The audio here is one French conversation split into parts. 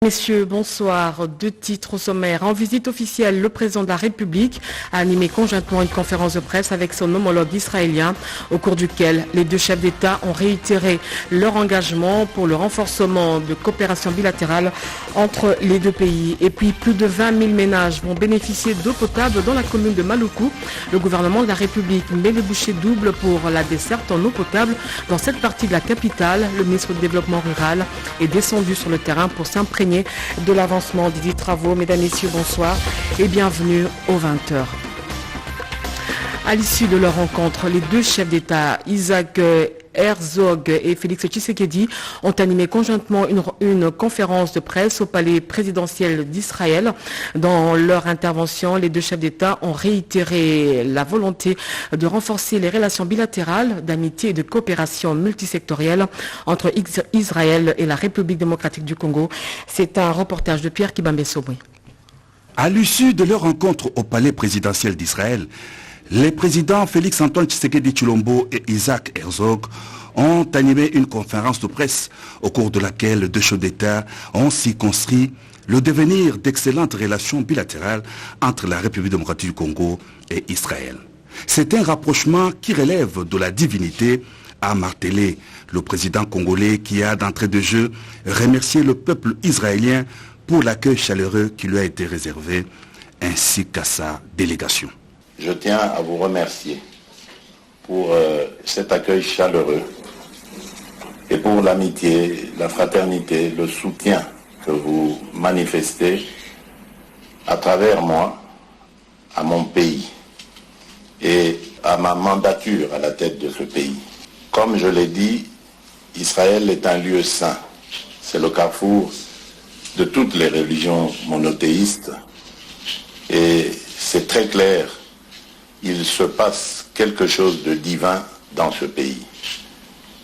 Messieurs, bonsoir. Deux titres au sommaire. En visite officielle, le président de la République a animé conjointement une conférence de presse avec son homologue israélien, au cours duquel les deux chefs d'État ont réitéré leur engagement pour le renforcement de coopération bilatérale entre les deux pays. Et puis, plus de 20 000 ménages vont bénéficier d'eau potable dans la commune de Maluku. Le gouvernement de la République met les bouchées doubles pour la desserte en eau potable dans cette partie de la capitale. Le ministre du Développement rural est descendu sur le terrain pour s'imprégner de l'avancement des travaux. Mesdames, Messieurs, bonsoir et bienvenue aux 20h. À l'issue de leur rencontre, les deux chefs d'État, Isaac Herzog et Félix Tshisekedi, ont animé conjointement une conférence de presse au palais présidentiel d'Israël. Dans leur intervention, les deux chefs d'État ont réitéré la volonté de renforcer les relations bilatérales, d'amitié et de coopération multisectorielle entre Israël et la République démocratique du Congo. C'est un reportage de Pierre Kibambe-Sobri. À l'issue de leur rencontre au palais présidentiel d'Israël, les présidents Félix-Antoine Tshisekedi Tshilombo et Isaac Herzog ont animé une conférence de presse au cours de laquelle les deux chefs d'État ont circonscrit le devenir d'excellentes relations bilatérales entre la République démocratique du Congo et Israël. C'est un rapprochement qui relève de la divinité, a martelé le président congolais qui a d'entrée de jeu remercié le peuple israélien pour l'accueil chaleureux qui lui a été réservé, ainsi qu'à sa délégation. Je tiens à vous remercier pour cet accueil chaleureux et pour l'amitié, la fraternité, le soutien que vous manifestez à travers moi, à mon pays et à ma mandature à la tête de ce pays. Comme je l'ai dit, Israël est un lieu saint. C'est le carrefour de toutes les religions monothéistes et c'est très clair. Il se passe quelque chose de divin dans ce pays.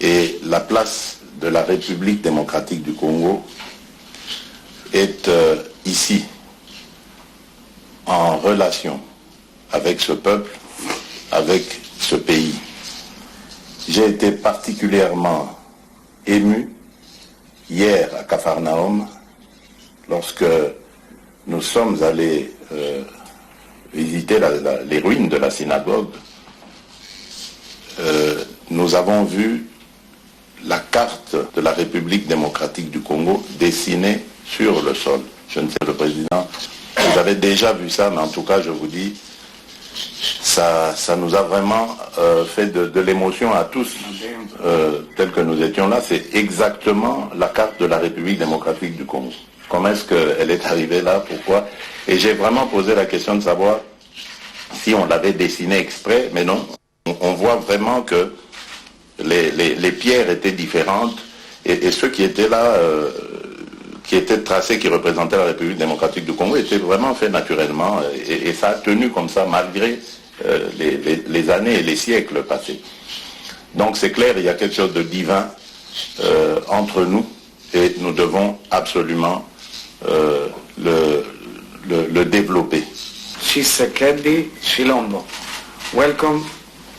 Et la place de la République démocratique du Congo est ici, en relation avec ce peuple, avec ce pays. J'ai été particulièrement ému hier à Capharnaüm lorsque nous sommes allés visiter les ruines de la synagogue. Nous avons vu la carte de la République démocratique du Congo dessinée sur le sol. Je ne sais, le président, vous avez déjà vu ça, mais en tout cas, je vous dis, ça nous a vraiment fait de l'émotion à tous, tel que nous étions là. C'est exactement la carte de la République démocratique du Congo. Comment est-ce qu'elle est arrivée là? Pourquoi? Et j'ai vraiment posé la question de savoir si on l'avait dessinée exprès, mais non. On voit vraiment que les pierres étaient différentes et ceux qui étaient là, qui étaient tracés, qui représentaient la République démocratique du Congo, étaient vraiment faits naturellement et ça a tenu comme ça malgré les années et les siècles passés. Donc c'est clair, il y a quelque chose de divin entre nous et nous devons absolument le développer. Tshisekedi Tshilombo. Welcome,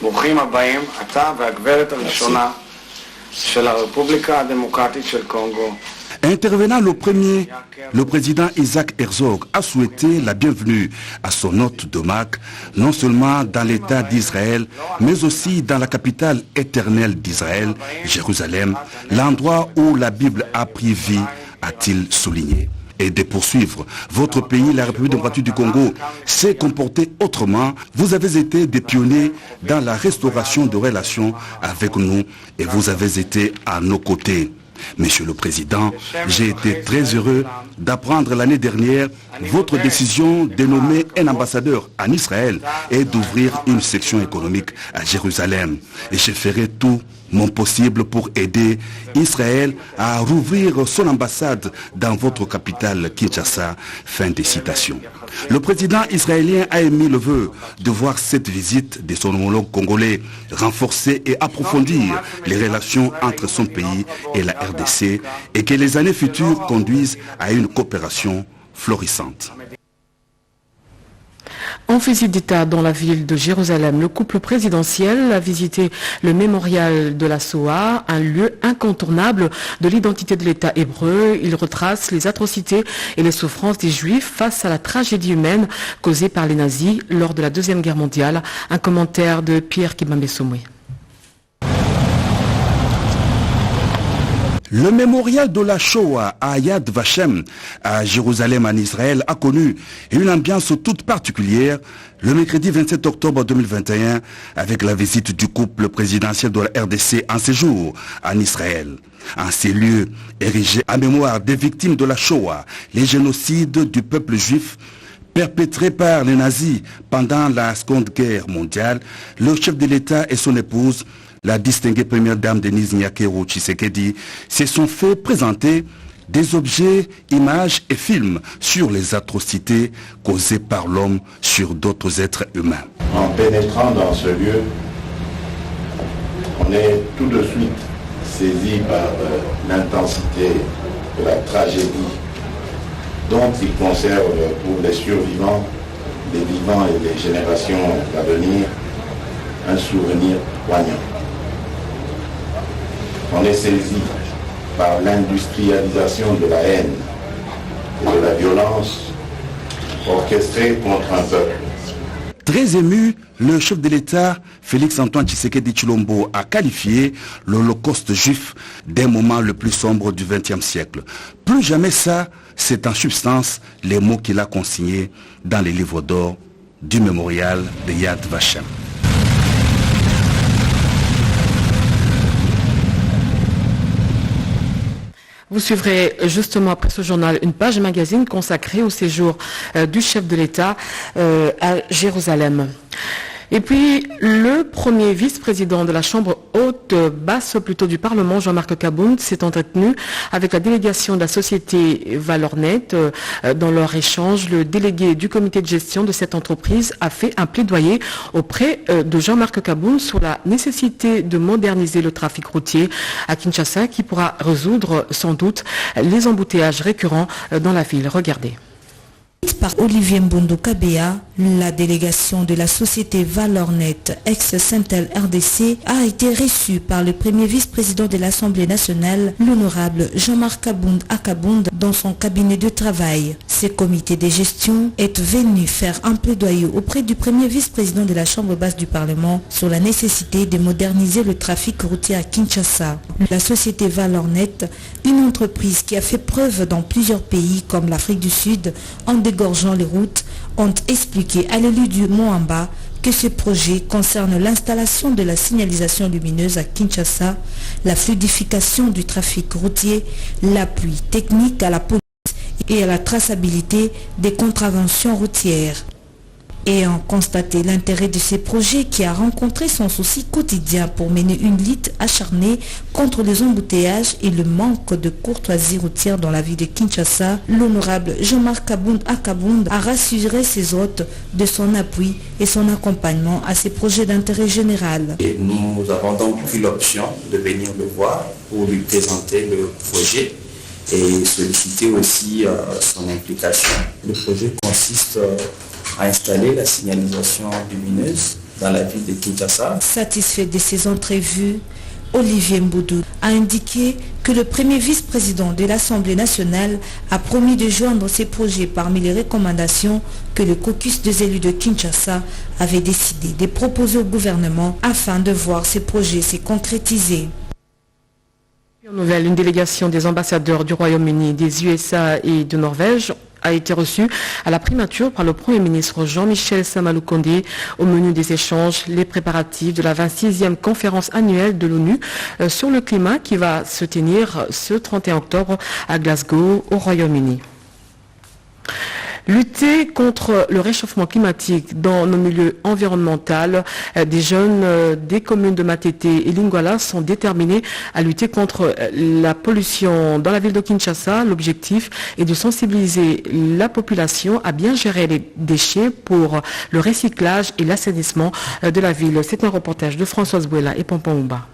ברוכים הבאים, אתה והגברת הראשונה של הרפובליקה הדמוקרטית של קונגו. Intervenant le premier, le président Isaac Herzog a souhaité la bienvenue à son hôte de marque, non seulement dans l'État d'Israël, mais aussi dans la capitale éternelle d'Israël, Jérusalem, l'endroit où la Bible a pris vie, a-t-il souligné. Et de poursuivre. Votre pays, la République démocratique du Congo, s'est comporté autrement. Vous avez été des pionniers dans la restauration de relations avec nous et vous avez été à nos côtés. Monsieur le Président, j'ai été très heureux d'apprendre l'année dernière votre décision de nommer un ambassadeur en Israël et d'ouvrir une section économique à Jérusalem. Et je ferai tout mon possible pour aider Israël à rouvrir son ambassade dans votre capitale Kinshasa. Fin de citation. Le président israélien a émis le vœu de voir cette visite de son homologue congolais renforcer et approfondir les relations entre son pays et la RDC et que les années futures conduisent à une coopération florissante. En visite d'État dans la ville de Jérusalem, le couple présidentiel a visité le mémorial de la Shoah, un lieu incontournable de l'identité de l'État hébreu. Il retrace les atrocités et les souffrances des Juifs face à la tragédie humaine causée par les nazis lors de la Deuxième Guerre mondiale. Un commentaire de Pierre Kibambe-Soumoué. Le mémorial de la Shoah à Yad Vashem, à Jérusalem en Israël, a connu une ambiance toute particulière le mercredi 27 octobre 2021 avec la visite du couple présidentiel de la RDC en séjour en Israël. En ces lieux érigés en mémoire des victimes de la Shoah, les génocides du peuple juif perpétrés par les nazis pendant la Seconde Guerre mondiale, le chef de l'État et son épouse, la distinguée première dame Denise Nyakero Tshisekedi, se sont fait présenter des objets, images et films sur les atrocités causées par l'homme sur d'autres êtres humains. En pénétrant dans ce lieu, on est tout de suite saisi par l'intensité de la tragédie dont il conserve pour les survivants, les vivants et les générations à venir un souvenir poignant. On est saisi par l'industrialisation de la haine et de la violence orchestrée contre un peuple. Très ému, le chef de l'État, Félix-Antoine Tshisekedi Tshilombo, a qualifié l'Holocauste juif d'un moment le plus sombre du XXe siècle. Plus jamais ça, c'est en substance les mots qu'il a consignés dans les livres d'or du mémorial de Yad Vashem. Vous suivrez justement après ce journal une page magazine consacrée au séjour du chef de l'État à Jérusalem. Et puis, le premier vice-président de la Chambre haute, basse plutôt du Parlement, Jean-Marc Kabound, s'est entretenu avec la délégation de la société Valornet. Dans leur échange, le délégué du comité de gestion de cette entreprise a fait un plaidoyer auprès de Jean-Marc Kabound sur la nécessité de moderniser le trafic routier à Kinshasa qui pourra résoudre sans doute les embouteillages récurrents dans la ville. Regardez. Par Olivier Mbondo Kabea, la délégation de la société Valornet ex-Sentel RDC a été reçue par le premier vice-président de l'Assemblée nationale, l'honorable Jean-Marc Kabound dans son cabinet de travail. Ce comité de gestion est venu faire un plaidoyer auprès du premier vice-président de la Chambre basse du Parlement sur la nécessité de moderniser le trafic routier à Kinshasa. La société Valornet, une entreprise qui a fait preuve dans plusieurs pays comme l'Afrique du Sud en dégorgeant les routes, ont expliqué à l'élu du Moamba que ce projet concerne l'installation de la signalisation lumineuse à Kinshasa, la fluidification du trafic routier, l'appui technique à la police et à la traçabilité des contraventions routières. Ayant constaté l'intérêt de ces projets qui a rencontré son souci quotidien pour mener une lutte acharnée contre les embouteillages et le manque de courtoisie routière dans la ville de Kinshasa, l'honorable Jean-Marc Kabound a rassuré ses hôtes de son appui et son accompagnement à ces projets d'intérêt général. Et nous avons donc pris l'option de venir le voir pour lui présenter le projet et solliciter aussi son implication. Le projet consiste à installer la signalisation lumineuse dans la ville de Kinshasa. Satisfait de ces entrevues, Olivier Mboudou a indiqué que le premier vice-président de l'Assemblée nationale a promis de joindre ces projets parmi les recommandations que le caucus des élus de Kinshasa avait décidé de proposer au gouvernement afin de voir ces projets se concrétiser. Nouvelle, une délégation des ambassadeurs du Royaume-Uni, des USA et de Norvège a été reçue à la primature par le Premier ministre Jean-Michel Samaloukonde. Au menu des échanges, les préparatifs de la 26e conférence annuelle de l'ONU sur le climat qui va se tenir ce 31 octobre à Glasgow, au Royaume-Uni. Lutter contre le réchauffement climatique dans nos milieux environnementaux, des jeunes des communes de Matete et Lingwala sont déterminés à lutter contre la pollution dans la ville de Kinshasa. L'objectif est de sensibiliser la population à bien gérer les déchets pour le recyclage et l'assainissement de la ville. C'est un reportage de Françoise Bouela et Pompon Oumba.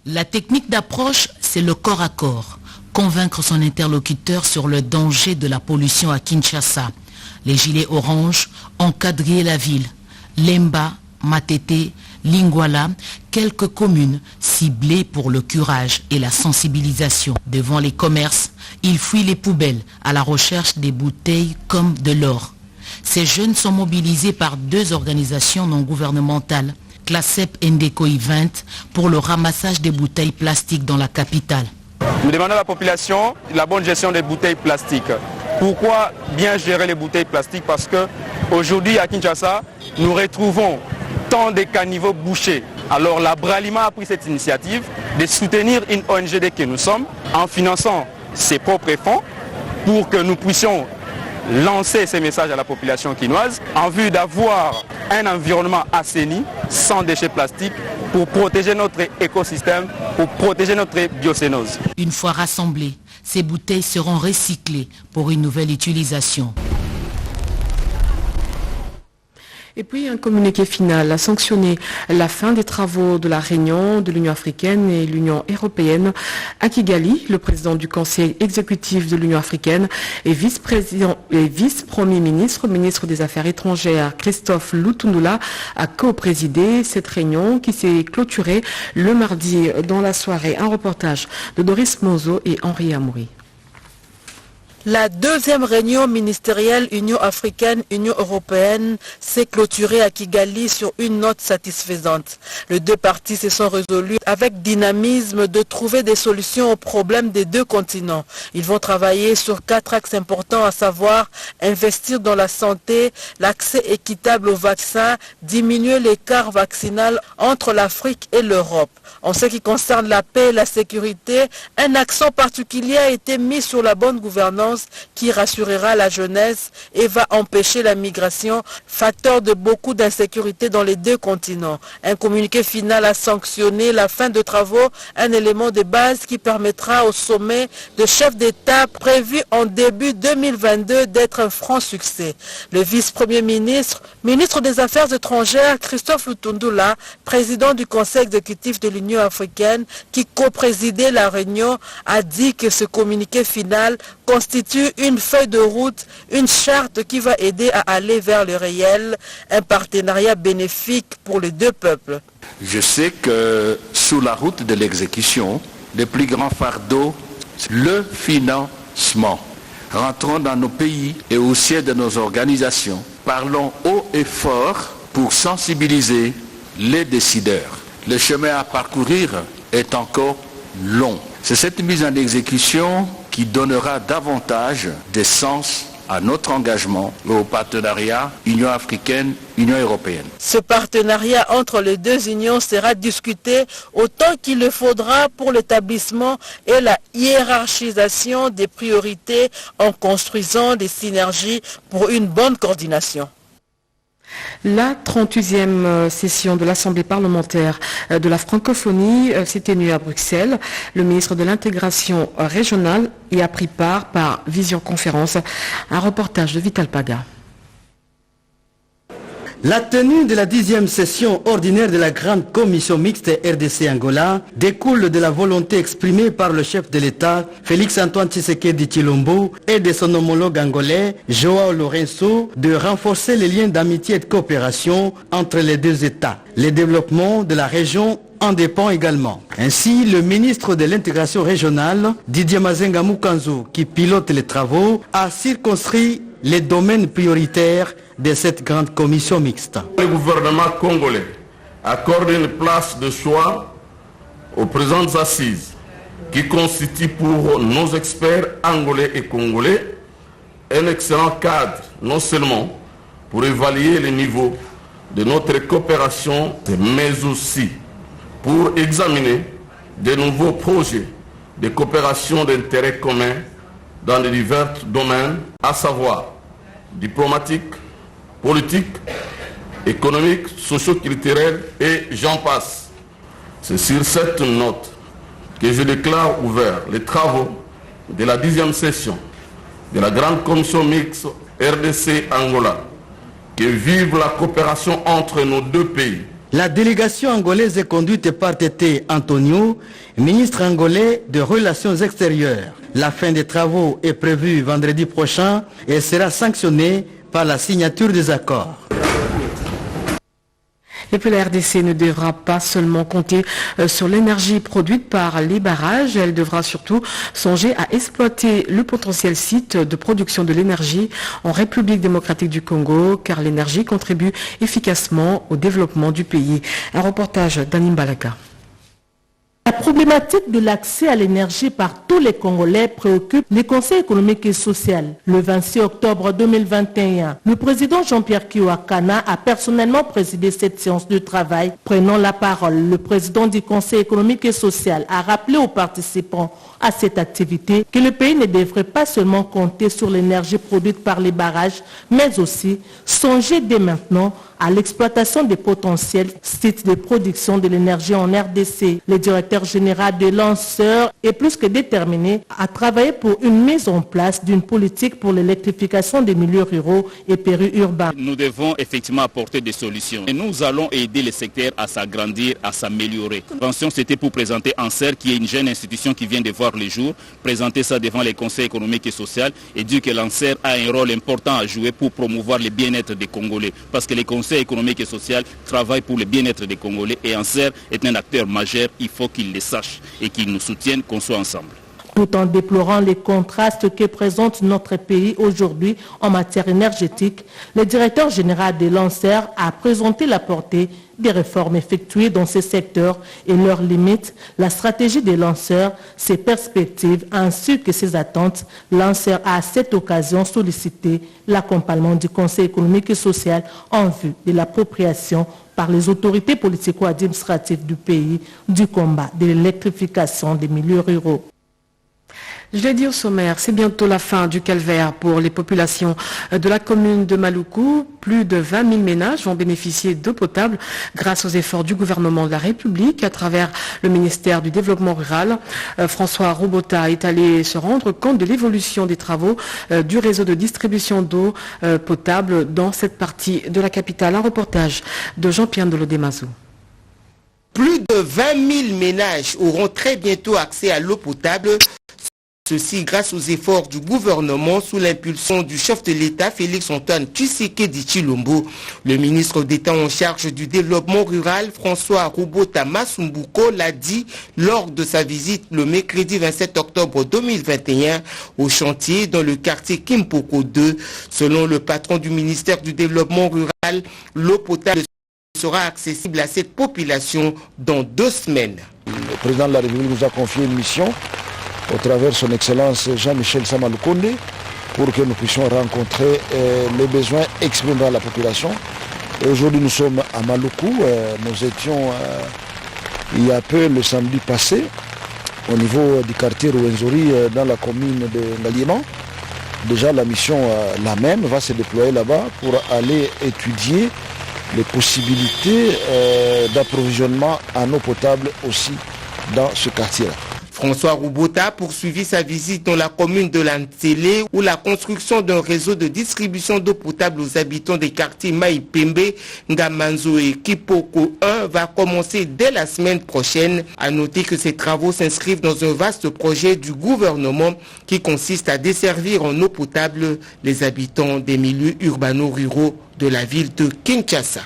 La technique d'approche, c'est le corps à corps. Convaincre son interlocuteur sur le danger de la pollution à Kinshasa. Les gilets oranges ont quadrillé la ville. Lemba, Matete, Lingwala, quelques communes ciblées pour le curage et la sensibilisation. Devant les commerces, ils fuient les poubelles à la recherche des bouteilles comme de l'or. Ces jeunes sont mobilisés par 2 organisations non gouvernementales, CLASEP Ndeko Event, pour le ramassage des bouteilles plastiques dans la capitale. Nous demandons à la population la bonne gestion des bouteilles plastiques. Pourquoi bien gérer les bouteilles plastiques? Parce qu'aujourd'hui à Kinshasa, nous retrouvons tant de caniveaux bouchés. Alors la Bralima a pris cette initiative de soutenir une ONG que nous sommes en finançant ses propres fonds pour que nous puissions lancer ces messages à la population quinoise en vue d'avoir un environnement assaini, sans déchets plastiques, pour protéger notre écosystème, pour protéger notre biocénose. Une fois rassemblées, ces bouteilles seront recyclées pour une nouvelle utilisation. Et puis un communiqué final a sanctionné la fin des travaux de la réunion de l'Union africaine et l'Union européenne à Kigali. Le président du Conseil exécutif de l'Union africaine et vice-président et vice-premier ministre, ministre des Affaires étrangères, Christophe Lutundula, a co-présidé cette réunion qui s'est clôturée le mardi dans la soirée. Un reportage de Doris Mozo et Henri Amouri. La deuxième réunion ministérielle Union africaine-Union européenne s'est clôturée à Kigali sur une note satisfaisante. Les 2 parties se sont résolues avec dynamisme de trouver des solutions aux problèmes des 2 continents. Ils vont travailler sur 4 axes importants, à savoir investir dans la santé, l'accès équitable aux vaccins, diminuer l'écart vaccinal entre l'Afrique et l'Europe. En ce qui concerne la paix et la sécurité, un accent particulier a été mis sur la bonne gouvernance qui rassurera la jeunesse et va empêcher la migration, facteur de beaucoup d'insécurité dans les 2 continents. Un communiqué final a sanctionné la fin de travaux, un élément de base qui permettra au sommet de chefs d'État prévu en début 2022 d'être un franc succès. Le vice-premier ministre, ministre des Affaires étrangères, Christophe Lutundula, président du Conseil exécutif de l'Union africaine, qui co-présidait la réunion, a dit que ce communiqué final constitue une feuille de route, une charte qui va aider à aller vers le réel, un partenariat bénéfique pour les 2 peuples. Je sais que sur la route de l'exécution, le plus grand fardeau, c'est le financement. Rentrons dans nos pays et au sein de nos organisations. Parlons haut et fort pour sensibiliser les décideurs. Le chemin à parcourir est encore long. C'est cette mise en exécution qui donnera davantage de sens à notre engagement et au partenariat Union africaine-Union européenne. Ce partenariat entre les 2 unions sera discuté autant qu'il le faudra pour l'établissement et la hiérarchisation des priorités en construisant des synergies pour une bonne coordination. La 38e session de l'Assemblée parlementaire de la francophonie s'est tenue à Bruxelles. Le ministre de l'intégration régionale y a pris part par visioconférence. Un reportage de Vital Paga. La tenue de la 10e session ordinaire de la grande commission mixte RDC-Angola découle de la volonté exprimée par le chef de l'État, Félix-Antoine Tshisekedi Tshilombo, et de son homologue angolais, Joao Lourenço, de renforcer les liens d'amitié et de coopération entre les 2 États. Le développement de la région en dépend également. Ainsi, le ministre de l'intégration régionale, Didier Mazenga Mukanzu, qui pilote les travaux, a circonscrit les domaines prioritaires de cette grande commission mixte. Le gouvernement congolais accorde une place de choix aux présentes assises qui constituent pour nos experts angolais et congolais un excellent cadre, non seulement pour évaluer le niveau de notre coopération, mais aussi pour examiner de nouveaux projets de coopération d'intérêt commun dans les divers domaines, à savoir diplomatique, politique, économique, socio-culturel et j'en passe. C'est sur cette note que je déclare ouvert les travaux de la 10e session de la grande commission mixte RDC-Angola. Que vive la coopération entre nos 2 pays La délégation angolaise est conduite par Tété Antonio, ministre angolais des Relations extérieures. La fin des travaux est prévue vendredi prochain et sera sanctionnée par la signature des accords. Et puis la RDC ne devra pas seulement compter sur l'énergie produite par les barrages, elle devra surtout songer à exploiter le potentiel site de production de l'énergie en République démocratique du Congo, car l'énergie contribue efficacement au développement du pays. Un reportage d'Anim Balaka. La problématique de l'accès à l'énergie par tous les Congolais préoccupe les conseils économiques et sociaux. Le 26 octobre 2021, le président Jean-Pierre Kiwakana a personnellement présidé cette séance de travail. Prenant la parole, le président du conseil économique et social a rappelé aux participants à cette activité que le pays ne devrait pas seulement compter sur l'énergie produite par les barrages, mais aussi songer dès maintenant à l'exploitation des potentiels sites de production de l'énergie en RDC. Le directeur général de Lanceur est plus que déterminé à travailler pour une mise en place d'une politique pour l'électrification des milieux ruraux et périurbains. Nous devons effectivement apporter des solutions et nous allons aider les secteurs à s'agrandir, à s'améliorer. L'intention, c'était pour présenter ANSER, qui est une jeune institution qui vient de voir le jour, présenter ça devant les conseils économiques et sociaux et dire que l'ANSER a un rôle important à jouer pour promouvoir le bien-être des Congolais. Parce que les conseils économiques et sociaux travaillent pour le bien-être des Congolais et ANSER est un acteur majeur, il faut qu'ils le sachent et qu'ils nous soutiennent, qu'on soit ensemble. Tout en déplorant les contrastes que présente notre pays aujourd'hui en matière énergétique, le directeur général des lanceurs a présenté la portée des réformes effectuées dans ces secteurs et leurs limites, la stratégie des lanceurs, ses perspectives ainsi que ses attentes. Lanceur a à cette occasion sollicité l'accompagnement du Conseil économique et social en vue de l'appropriation par les autorités politico-administratives du pays du combat de l'électrification des milieux ruraux. Je l'ai dit au sommaire, c'est bientôt la fin du calvaire pour les populations de la commune de Maluku. Plus de 20 000 ménages vont bénéficier d'eau potable grâce aux efforts du gouvernement de la République à travers le ministère du Développement rural. François Robota est allé se rendre compte de l'évolution des travaux du réseau de distribution d'eau potable dans cette partie de la capitale. Un reportage de Jean-Pierre Ndolodemazou. Plus de 20 000 ménages auront très bientôt accès à l'eau potable. Ceci grâce aux efforts du gouvernement sous l'impulsion du chef de l'État Félix-Antoine Tshisekedi Tshilombo. Le ministre d'État en charge du développement rural François Robota Masumbuko l'a dit lors de sa visite le mercredi 27 octobre 2021 au chantier dans le quartier Kimpoko 2. Selon le patron du ministère du développement rural, l'eau potable sera accessible à cette population dans 2 semaines. Le président de la République nous a confié une mission au travers son Excellence Jean-Michel Samalukonde pour que nous puissions rencontrer les besoins exprimés par la population. Et aujourd'hui nous sommes à Maluku, nous étions il y a peu le samedi passé au niveau du quartier Rwenzori dans la commune de Ngaliema. Déjà la mission la même va se déployer là-bas pour aller étudier les possibilités d'approvisionnement en eau potable aussi dans ce quartier-là. François Robota a poursuivi sa visite dans la commune de Lantélé où la construction d'un réseau de distribution d'eau potable aux habitants des quartiers Maïpembe, Ngamanzo et Kipoko 1 va commencer dès la semaine prochaine. À noter que ces travaux s'inscrivent dans un vaste projet du gouvernement qui consiste à desservir en eau potable les habitants des milieux urbano-ruraux de la ville de Kinshasa.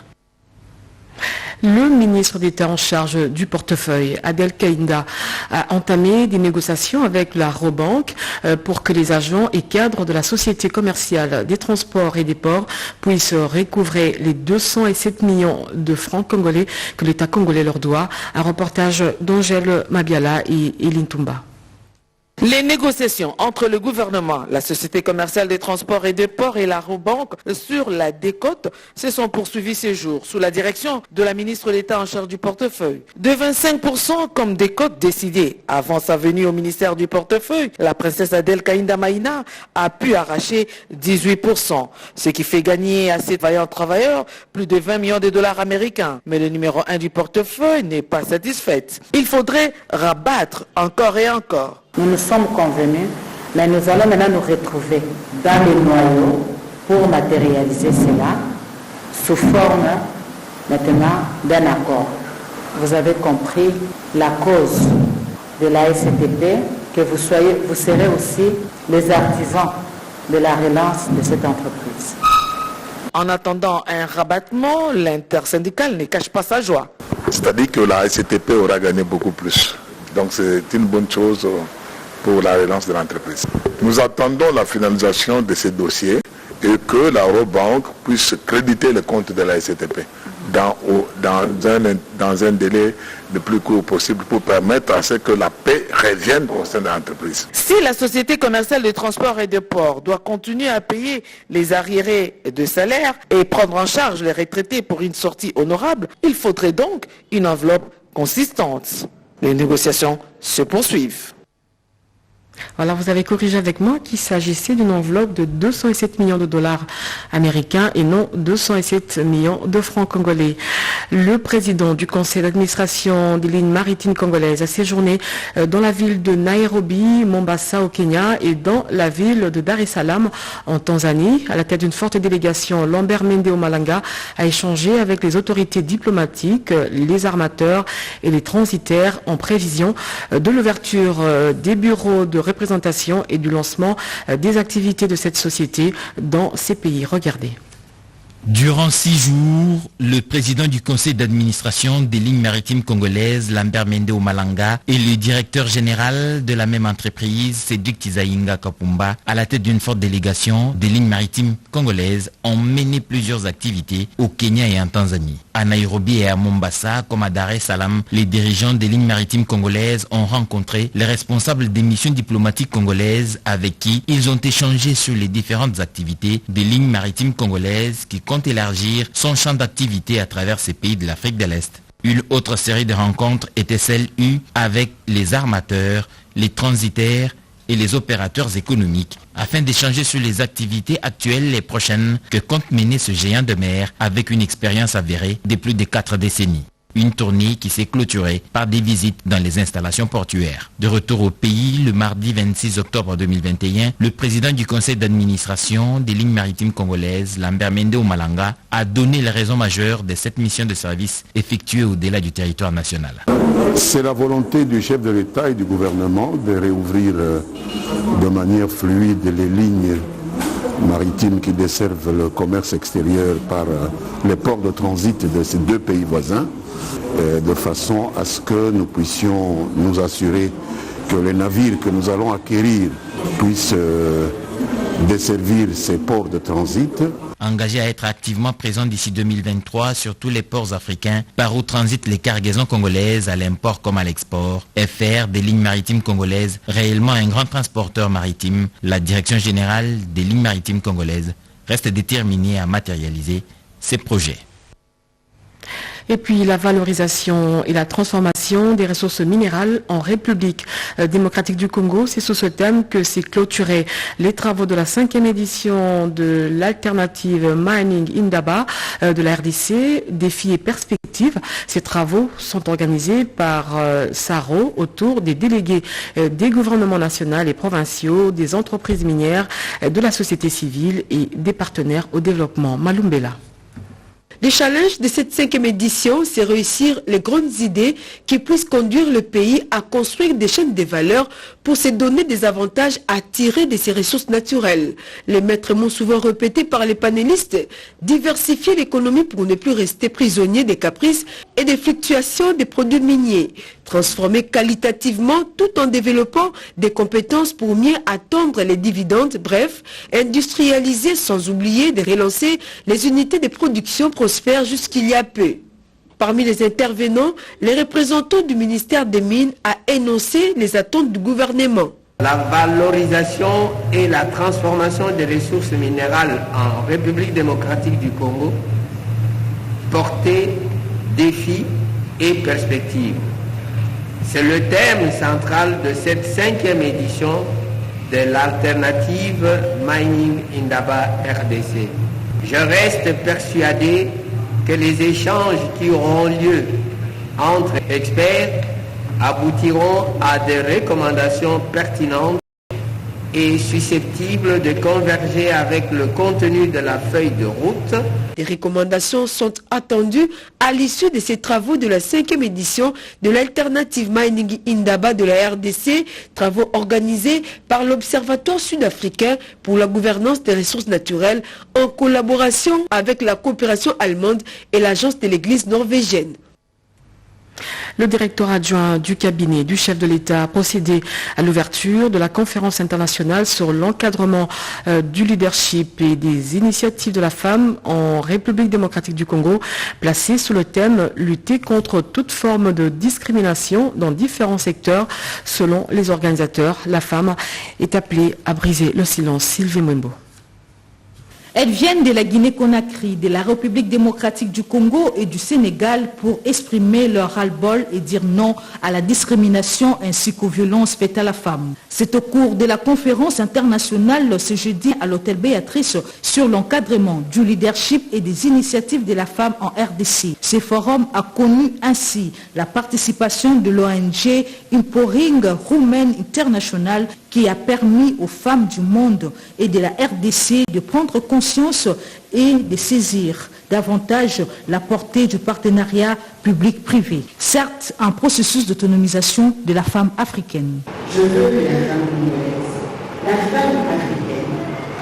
Le ministre d'État en charge du portefeuille, Adel Kaïnda, a entamé des négociations avec la Robank pour que les agents et cadres de la Société commerciale des transports et des ports puissent recouvrer les 207 millions de francs congolais que l'État congolais leur doit. Un reportage d'Angèle Mabiala et Eline Toumba. Les négociations entre le gouvernement, la Société commerciale des transports et des ports et la Robank sur la décote se sont poursuivies ces jours sous la direction de la ministre d'État en charge du portefeuille. De 25% comme décote décidée avant sa venue au ministère du portefeuille, la princesse Adel Kaïnda Maïna a pu arracher 18%, ce qui fait gagner à ces vaillants travailleurs plus de 20 millions de dollars américains. Mais le numéro 1 du portefeuille n'est pas satisfait. Il faudrait rabattre encore et encore. Nous nous sommes convenus, mais nous allons maintenant nous retrouver dans les noyaux pour matérialiser cela sous forme maintenant d'un accord. Vous avez compris la cause de la SCTP, que vous serez aussi les artisans de la relance de cette entreprise. En attendant un rabattement, l'intersyndicale ne cache pas sa joie. C'est-à-dire que la SCTP aura gagné beaucoup plus. Donc c'est une bonne chose pour la relance de l'entreprise. Nous attendons la finalisation de ces dossiers et que la Eurobank puisse créditer le compte de la SCTP dans un délai le plus court possible pour permettre à ce que la paix revienne au sein de l'entreprise. Si la société commerciale de transport et de port doit continuer à payer les arriérés de salaire et prendre en charge les retraités pour une sortie honorable, il faudrait donc une enveloppe consistante. Les négociations se poursuivent. Voilà, vous avez corrigé avec moi qu'il s'agissait d'une enveloppe de 207 millions de dollars américains et non 207 millions de francs congolais. Le président du conseil d'administration des lignes maritimes congolaises a séjourné dans la ville de Nairobi, Mombasa au Kenya et dans la ville de Dar es Salaam en Tanzanie. À la tête d'une forte délégation, Lambert Mende Omalanga a échangé avec les autorités diplomatiques, les armateurs et les transitaires en prévision de l'ouverture des bureaux de représentation et du lancement des activités de cette société dans ces pays. Regardez. Durant 6 jours, le président du conseil d'administration des lignes maritimes congolaises, Lambert Mende Omalanga, et le directeur général de la même entreprise, Cédric Tizaïnga Kapumba, à la tête d'une forte délégation des lignes maritimes congolaises, ont mené plusieurs activités au Kenya et en Tanzanie. À Nairobi et à Mombasa, comme à Dar es Salaam, les dirigeants des lignes maritimes congolaises ont rencontré les responsables des missions diplomatiques congolaises avec qui ils ont échangé sur les différentes activités des lignes maritimes congolaises qui compte élargir son champ d'activité à travers ces pays de l'Afrique de l'Est. Une autre série de rencontres était celle eue avec les armateurs, les transitaires et les opérateurs économiques afin d'échanger sur les activités actuelles et prochaines que compte mener ce géant de mer avec une expérience avérée de plus de 4 décennies. Une tournée qui s'est clôturée par des visites dans les installations portuaires. De retour au pays, le mardi 26 octobre 2021, le président du conseil d'administration des lignes maritimes congolaises, Lambert Mende Omalanga, a donné les raisons majeures de cette mission de service effectuée au-delà du territoire national. C'est la volonté du chef de l'État et du gouvernement de réouvrir de manière fluide les lignes maritimes qui desservent le commerce extérieur par les ports de transit de ces 2 pays voisins, de façon à ce que nous puissions nous assurer que les navires que nous allons acquérir puissent desservir ces ports de transit. Engagé à être activement présent d'ici 2023 sur tous les ports africains par où transitent les cargaisons congolaises à l'import comme à l'export, FR des lignes maritimes congolaises, réellement un grand transporteur maritime, la direction générale des lignes maritimes congolaises reste déterminée à matérialiser ces projets. Et puis la valorisation et la transformation des ressources minérales en République démocratique du Congo, c'est sous ce thème que s'est clôturé les travaux de la 5e édition de l'alternative Mining Indaba de la RDC, défis et perspectives. Ces travaux sont organisés par SARO autour des délégués des gouvernements nationaux et provinciaux, des entreprises minières, de la société civile et des partenaires au développement. Malumbela. Le challenge de cette 5e édition, c'est réussir les grandes idées qui puissent conduire le pays à construire des chaînes de valeur pour se donner des avantages à tirer de ses ressources naturelles. Les maîtres mots souvent répétés par les panélistes, diversifier l'économie pour ne plus rester prisonnier des caprices et des fluctuations des produits miniers. Transformer qualitativement tout en développant des compétences pour mieux attendre les dividendes, bref, industrialiser sans oublier de relancer les unités de production prospères jusqu'il y a peu. Parmi les intervenants, les représentants du ministère des Mines a énoncé les attentes du gouvernement. La valorisation et la transformation des ressources minérales en République démocratique du Congo, portée, défis et perspectives. C'est le thème central de cette 5e édition de l'alternative Mining Indaba RDC. Je reste persuadé que les échanges qui auront lieu entre experts aboutiront à des recommandations pertinentes est susceptible de converger avec le contenu de la feuille de route. Des recommandations sont attendues à l'issue de ces travaux de la 5e édition de l'Alternative Mining Indaba de la RDC, travaux organisés par l'Observatoire sud-africain pour la gouvernance des ressources naturelles en collaboration avec la coopération allemande et l'agence de l'église norvégienne. Le directeur adjoint du cabinet du chef de l'État a procédé à l'ouverture de la conférence internationale sur l'encadrement du leadership et des initiatives de la femme en République démocratique du Congo, placée sous le thème « Lutter contre toute forme de discrimination dans différents secteurs ». Selon les organisateurs, la femme est appelée à briser le silence. Sylvie Mwembo. Elles viennent de la Guinée-Conakry, de la République démocratique du Congo et du Sénégal pour exprimer leur ras-le-bol et dire non à la discrimination ainsi qu'aux violences faites à la femme. C'est au cours de la conférence internationale ce jeudi à l'hôtel Béatrice sur l'encadrement du leadership et des initiatives de la femme en RDC. Ce forum a connu ainsi la participation de l'ONG Empowering Women International qui a permis aux femmes du monde et de la RDC de prendre conscience et de saisir davantage la portée du partenariat public-privé. Certes, un processus d'autonomisation de la femme africaine. Je veux que la femme africaine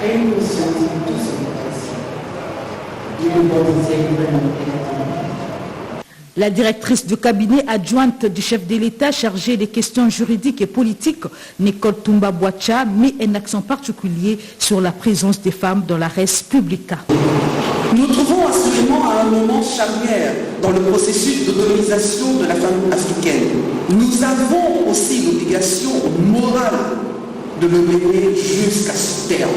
ait une mission de toute son potentiel. La directrice du cabinet adjointe du chef de l'État chargée des questions juridiques et politiques, Nicole Toumba Boacha, met un accent particulier sur la présence des femmes dans la res publica. Nous trouvons assurément à un moment charnière dans le processus d'autonomisation de la femme africaine. Nous avons aussi l'obligation morale de le mener jusqu'à ce terme.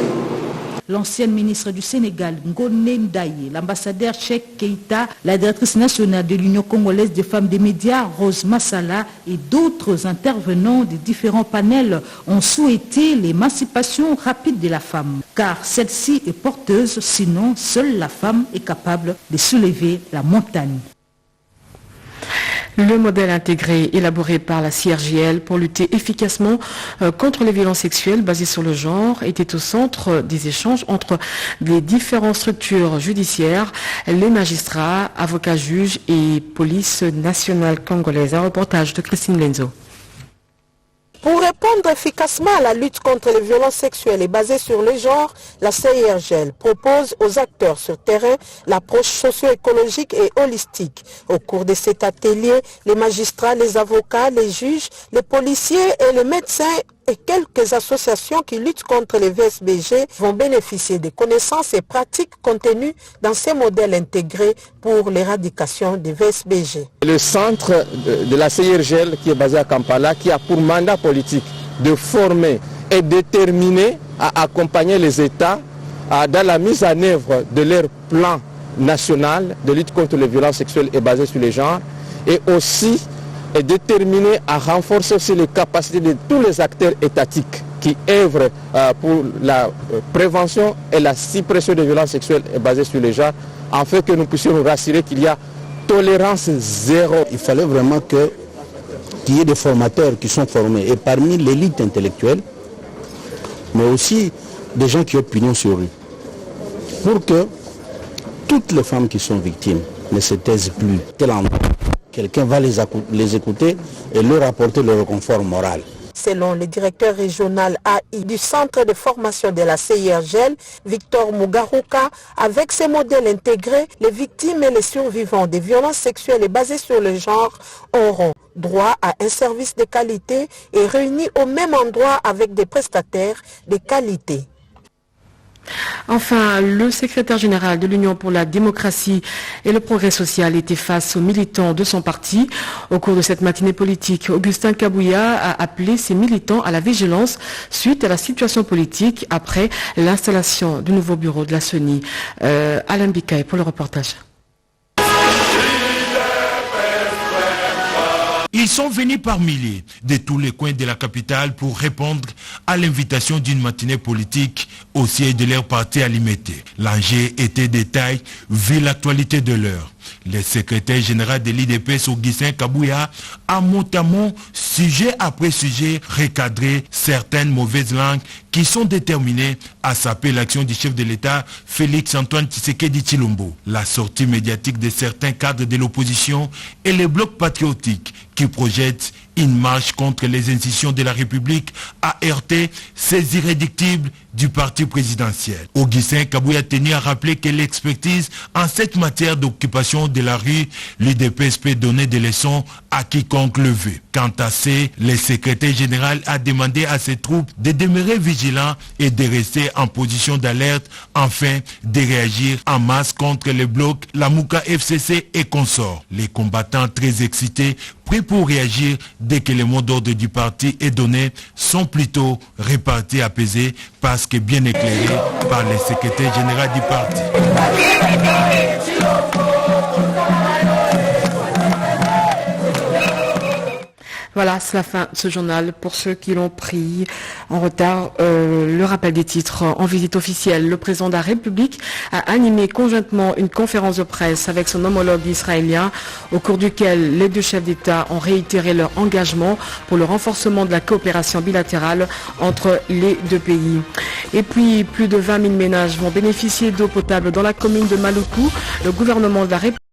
L'ancienne ministre du Sénégal, Ngone Ndaye, l'ambassadeur Cheikh Keïta, la directrice nationale de l'Union congolaise des femmes des médias, Rose Massala, et d'autres intervenants des différents panels ont souhaité l'émancipation rapide de la femme, car celle-ci est porteuse, sinon seule la femme est capable de soulever la montagne. Le modèle intégré élaboré par la CIRGL pour lutter efficacement contre les violences sexuelles basées sur le genre était au centre des échanges entre les différentes structures judiciaires, les magistrats, avocats, juges et police nationale congolaise. Un reportage de Christine Lenzo. Pour répondre efficacement à la lutte contre les violences sexuelles et basées sur le genre, la CIRGL propose aux acteurs sur terrain l'approche socio-écologique et holistique. Au cours de cet atelier, les magistrats, les avocats, les juges, les policiers et les médecins et quelques associations qui luttent contre les VSBG vont bénéficier des connaissances et pratiques contenues dans ces modèles intégrés pour l'éradication des VSBG. Le centre de la CIRGL qui est basé à Kampala, qui a pour mandat politique de former et déterminer à accompagner les États dans la mise en œuvre de leur plan national de lutte contre les violences sexuelles et basées sur les genres, et aussi est déterminé à renforcer aussi les capacités de tous les acteurs étatiques qui œuvrent pour la prévention et la suppression des violences sexuelles basées sur les genres, afin que nous puissions nous rassurer qu'il y a tolérance zéro. Il fallait vraiment qu'il y ait des formateurs qui sont formés, et parmi l'élite intellectuelle, mais aussi des gens qui ont pignon sur rue, pour que toutes les femmes qui sont victimes ne se taisent plus. Quelqu'un va les écouter et leur apporter le réconfort moral. Selon le directeur régional AI du centre de formation de la CIRGL, Victor Mugaruka, avec ces modèles intégrés, les victimes et les survivants des violences sexuelles et basées sur le genre auront droit à un service de qualité et réunis au même endroit avec des prestataires de qualité. Enfin, le secrétaire général de l'Union pour la démocratie et le progrès social était face aux militants de son parti. Au cours de cette matinée politique, Augustin Kabouya a appelé ses militants à la vigilance suite à la situation politique après l'installation du nouveau bureau de la CENI. Alain Bikaï pour le reportage. Ils sont venus par milliers de tous les coins de la capitale pour répondre à l'invitation d'une matinée politique au siège de leur parti à Limete. L'enjeu était de taille vu l'actualité de l'heure. Le secrétaire général de l'IDPS, Augustin Kabouya, a notamment, sujet après sujet, recadré certaines mauvaises langues qui sont déterminées à saper l'action du chef de l'État, Félix Antoine Tshisekedi Tshilombo. La sortie médiatique de certains cadres de l'opposition et les blocs patriotiques qui projettent une marche contre les institutions de la République a heurté ces irréductibles du parti présidentiel. Augustin Kabouya tenu à rappeler que l'expertise en cette matière d'occupation de la rue, l'UDPS peut donner des leçons à quiconque le veut. Quant à ces, le secrétaire général a demandé à ses troupes de demeurer vigilants et de rester en position d'alerte afin de réagir en masse contre les blocs, la Mouka FCC et consorts. Les combattants très excités, prêts pour réagir dès que le mot d'ordre du parti est donné, sont plutôt répartis apaisés parce que bien éclairés par le secrétaire général du parti. Voilà, c'est la fin de ce journal. Pour ceux qui l'ont pris en retard, le rappel des titres. En visite officielle, le président de la République a animé conjointement une conférence de presse avec son homologue israélien, au cours duquel les deux chefs d'État ont réitéré leur engagement pour le renforcement de la coopération bilatérale entre les deux pays. Et puis, plus de 20 000 ménages vont bénéficier d'eau potable dans la commune de Maluku. Le gouvernement de la République